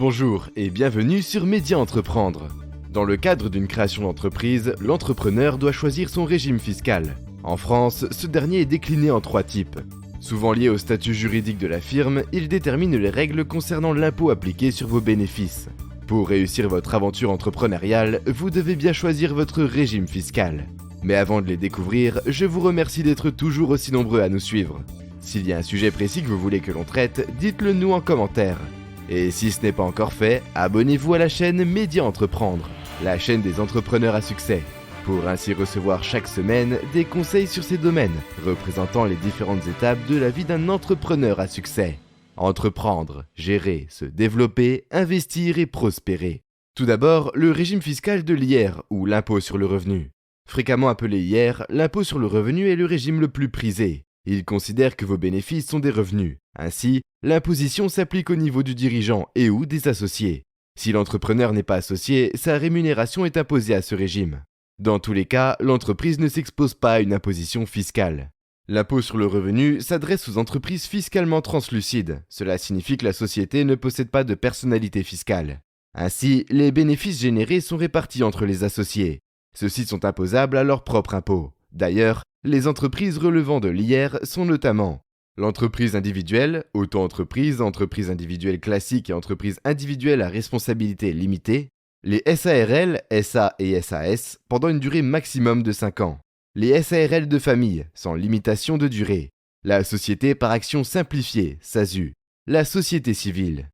Bonjour et bienvenue sur Média Entreprendre. Dans le cadre d'une création d'entreprise, l'entrepreneur doit choisir son régime fiscal. En France, ce dernier est décliné en 3 types. Souvent lié au statut juridique de la firme, il détermine les règles concernant l'impôt appliqué sur vos bénéfices. Pour réussir votre aventure entrepreneuriale, vous devez bien choisir votre régime fiscal. Mais avant de les découvrir, je vous remercie d'être toujours aussi nombreux à nous suivre. S'il y a un sujet précis que vous voulez que l'on traite, dites-le nous en commentaire. Et si ce n'est pas encore fait, abonnez-vous à la chaîne Média Entreprendre, la chaîne des entrepreneurs à succès, pour ainsi recevoir chaque semaine des conseils sur ces domaines, représentant les différentes étapes de la vie d'un entrepreneur à succès. Entreprendre, gérer, se développer, investir et prospérer. Tout d'abord, le régime fiscal de l'IR, ou l'impôt sur le revenu. Fréquemment appelé IR, l'impôt sur le revenu est le régime le plus prisé. Il considère que vos bénéfices sont des revenus. Ainsi, l'imposition s'applique au niveau du dirigeant et ou des associés. Si l'entrepreneur n'est pas associé, sa rémunération est imposée à ce régime. Dans tous les cas, l'entreprise ne s'expose pas à une imposition fiscale. L'impôt sur le revenu s'adresse aux entreprises fiscalement translucides. Cela signifie que la société ne possède pas de personnalité fiscale. Ainsi, les bénéfices générés sont répartis entre les associés. Ceux-ci sont imposables à leur propre impôt. D'ailleurs, les entreprises relevant de l'IR sont notamment l'entreprise individuelle, auto-entreprise, entreprise individuelle classique et entreprise individuelle à responsabilité limitée, les SARL, SA et SAS pendant une durée maximum de 5 ans, les SARL de famille sans limitation de durée, la société par action simplifiée, SASU, la société civile.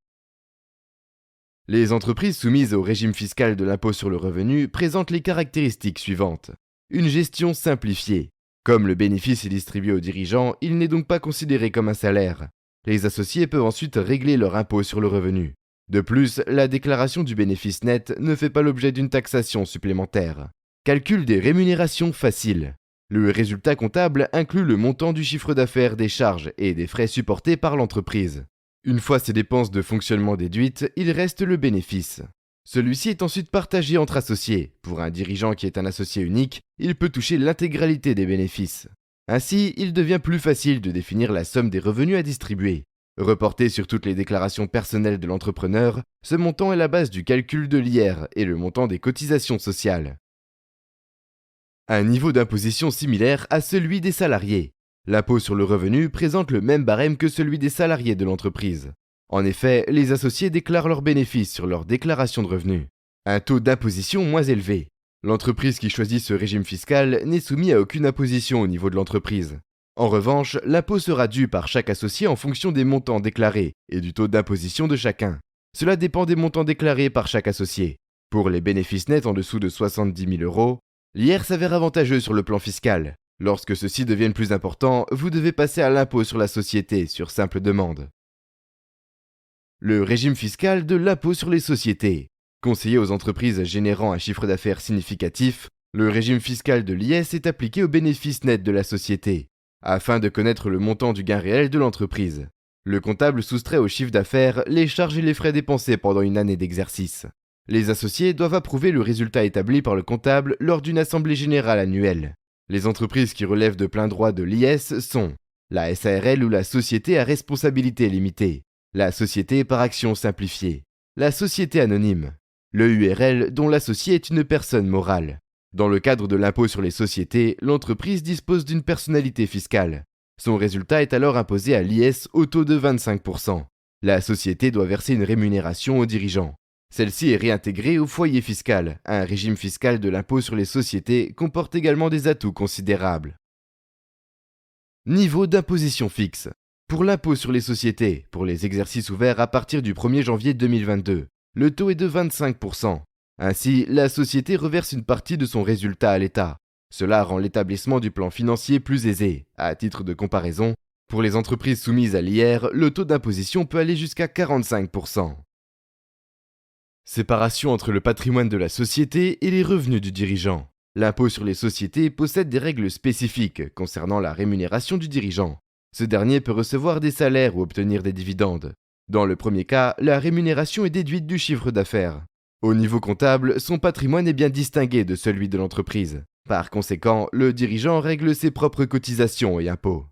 Les entreprises soumises au régime fiscal de l'impôt sur le revenu présentent les caractéristiques suivantes. Une gestion simplifiée. Comme le bénéfice est distribué aux dirigeants, il n'est donc pas considéré comme un salaire. Les associés peuvent ensuite régler leur impôt sur le revenu. De plus, la déclaration du bénéfice net ne fait pas l'objet d'une taxation supplémentaire. Calcul des rémunérations faciles. Le résultat comptable inclut le montant du chiffre d'affaires, des charges et des frais supportés par l'entreprise. Une fois ces dépenses de fonctionnement déduites, il reste le bénéfice. Celui-ci est ensuite partagé entre associés. Pour un dirigeant qui est un associé unique, il peut toucher l'intégralité des bénéfices. Ainsi, il devient plus facile de définir la somme des revenus à distribuer. Reporté sur toutes les déclarations personnelles de l'entrepreneur, ce montant est la base du calcul de l'IR et le montant des cotisations sociales. Un niveau d'imposition similaire à celui des salariés. L'impôt sur le revenu présente le même barème que celui des salariés de l'entreprise. En effet, les associés déclarent leurs bénéfices sur leur déclaration de revenus. Un taux d'imposition moins élevé. L'entreprise qui choisit ce régime fiscal n'est soumise à aucune imposition au niveau de l'entreprise. En revanche, l'impôt sera dû par chaque associé en fonction des montants déclarés et du taux d'imposition de chacun. Cela dépend des montants déclarés par chaque associé. Pour les bénéfices nets en dessous de 70 000 €, l'IR s'avère avantageux sur le plan fiscal. Lorsque ceux-ci deviennent plus importants, vous devez passer à l'impôt sur la société sur simple demande. Le régime fiscal de l'impôt sur les sociétés. Conseillé aux entreprises générant un chiffre d'affaires significatif, le régime fiscal de l'IS est appliqué aux bénéfices nets de la société, afin de connaître le montant du gain réel de l'entreprise. Le comptable soustrait au chiffre d'affaires les charges et les frais dépensés pendant une année d'exercice. Les associés doivent approuver le résultat établi par le comptable lors d'une assemblée générale annuelle. Les entreprises qui relèvent de plein droit de l'IS sont la SARL ou la société à responsabilité limitée, la société par action simplifiée, la société anonyme, le URL dont l'associé est une personne morale. Dans le cadre de l'impôt sur les sociétés, l'entreprise dispose d'une personnalité fiscale. Son résultat est alors imposé à l'IS au taux de 25%. La société doit verser une rémunération aux dirigeants. Celle-ci est réintégrée au foyer fiscal. Un régime fiscal de l'impôt sur les sociétés comporte également des atouts considérables. Niveau d'imposition fixe. Pour l'impôt sur les sociétés, pour les exercices ouverts à partir du 1er janvier 2022, le taux est de 25%. Ainsi, la société reverse une partie de son résultat à l'État. Cela rend l'établissement du plan financier plus aisé. À titre de comparaison, pour les entreprises soumises à l'IR, le taux d'imposition peut aller jusqu'à 45%. Séparation entre le patrimoine de la société et les revenus du dirigeant. L'impôt sur les sociétés possède des règles spécifiques concernant la rémunération du dirigeant. Ce dernier peut recevoir des salaires ou obtenir des dividendes. Dans le premier cas, la rémunération est déduite du chiffre d'affaires. Au niveau comptable, son patrimoine est bien distingué de celui de l'entreprise. Par conséquent, le dirigeant règle ses propres cotisations et impôts.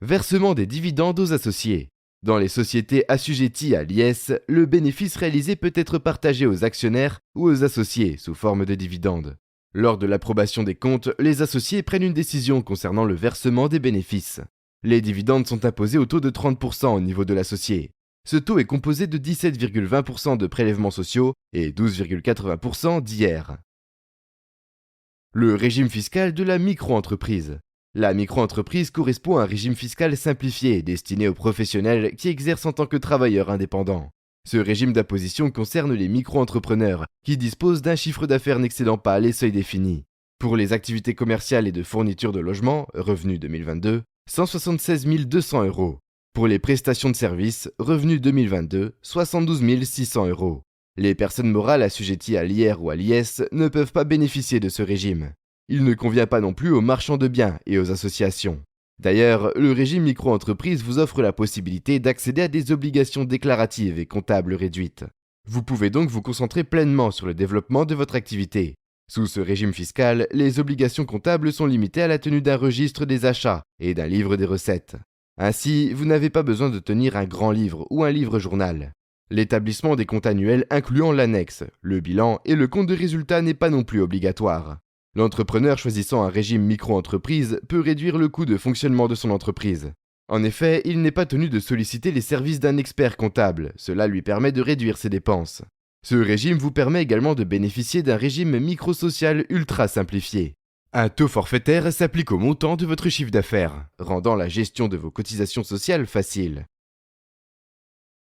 Versement des dividendes aux associés. Dans les sociétés assujetties à l'IS, le bénéfice réalisé peut être partagé aux actionnaires ou aux associés sous forme de dividendes. Lors de l'approbation des comptes, les associés prennent une décision concernant le versement des bénéfices. Les dividendes sont imposés au taux de 30% au niveau de l'associé. Ce taux est composé de 17,20% de prélèvements sociaux et 12,80% d'IR. Le régime fiscal de la micro-entreprise. La micro-entreprise correspond à un régime fiscal simplifié destiné aux professionnels qui exercent en tant que travailleurs indépendants. Ce régime d'imposition concerne les micro-entrepreneurs qui disposent d'un chiffre d'affaires n'excédant pas les seuils définis. Pour les activités commerciales et de fourniture de logement, revenu 2022, 176 200 €. Pour les prestations de services, revenu 2022, 72 600 €. Les personnes morales assujetties à l'IR ou à l'IS ne peuvent pas bénéficier de ce régime. Il ne convient pas non plus aux marchands de biens et aux associations. D'ailleurs, le régime micro-entreprise vous offre la possibilité d'accéder à des obligations déclaratives et comptables réduites. Vous pouvez donc vous concentrer pleinement sur le développement de votre activité. Sous ce régime fiscal, les obligations comptables sont limitées à la tenue d'un registre des achats et d'un livre des recettes. Ainsi, vous n'avez pas besoin de tenir un grand livre ou un livre-journal. L'établissement des comptes annuels incluant l'annexe, le bilan et le compte de résultat n'est pas non plus obligatoire. L'entrepreneur choisissant un régime micro-entreprise peut réduire le coût de fonctionnement de son entreprise. En effet, il n'est pas tenu de solliciter les services d'un expert comptable, cela lui permet de réduire ses dépenses. Ce régime vous permet également de bénéficier d'un régime micro-social ultra simplifié. Un taux forfaitaire s'applique au montant de votre chiffre d'affaires, rendant la gestion de vos cotisations sociales facile.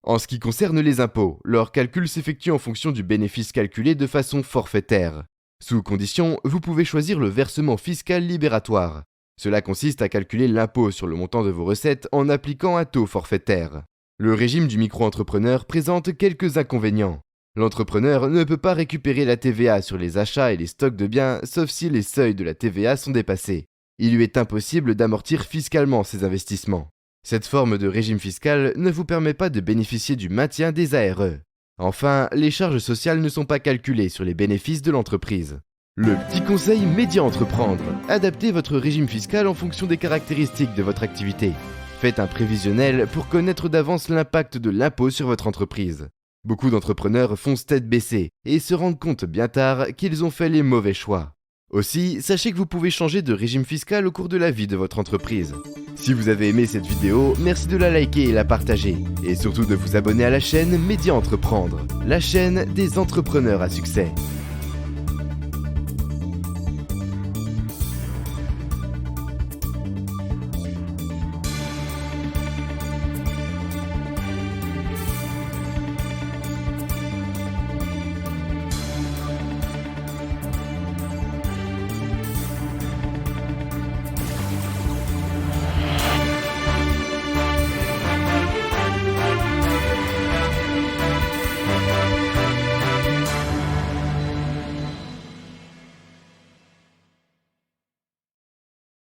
En ce qui concerne les impôts, leur calcul s'effectue en fonction du bénéfice calculé de façon forfaitaire. Sous condition, vous pouvez choisir le versement fiscal libératoire. Cela consiste à calculer l'impôt sur le montant de vos recettes en appliquant un taux forfaitaire. Le régime du micro-entrepreneur présente quelques inconvénients. L'entrepreneur ne peut pas récupérer la TVA sur les achats et les stocks de biens sauf si les seuils de la TVA sont dépassés. Il lui est impossible d'amortir fiscalement ses investissements. Cette forme de régime fiscal ne vous permet pas de bénéficier du maintien des ARE. Enfin, les charges sociales ne sont pas calculées sur les bénéfices de l'entreprise. Le petit conseil Média Entreprendre. Adaptez votre régime fiscal en fonction des caractéristiques de votre activité. Faites un prévisionnel pour connaître d'avance l'impact de l'impôt sur votre entreprise. Beaucoup d'entrepreneurs foncent tête baissée et se rendent compte bien tard qu'ils ont fait les mauvais choix. Aussi, sachez que vous pouvez changer de régime fiscal au cours de la vie de votre entreprise. Si vous avez aimé cette vidéo, merci de la liker et la partager. Et surtout de vous abonner à la chaîne Média Entreprendre, la chaîne des entrepreneurs à succès.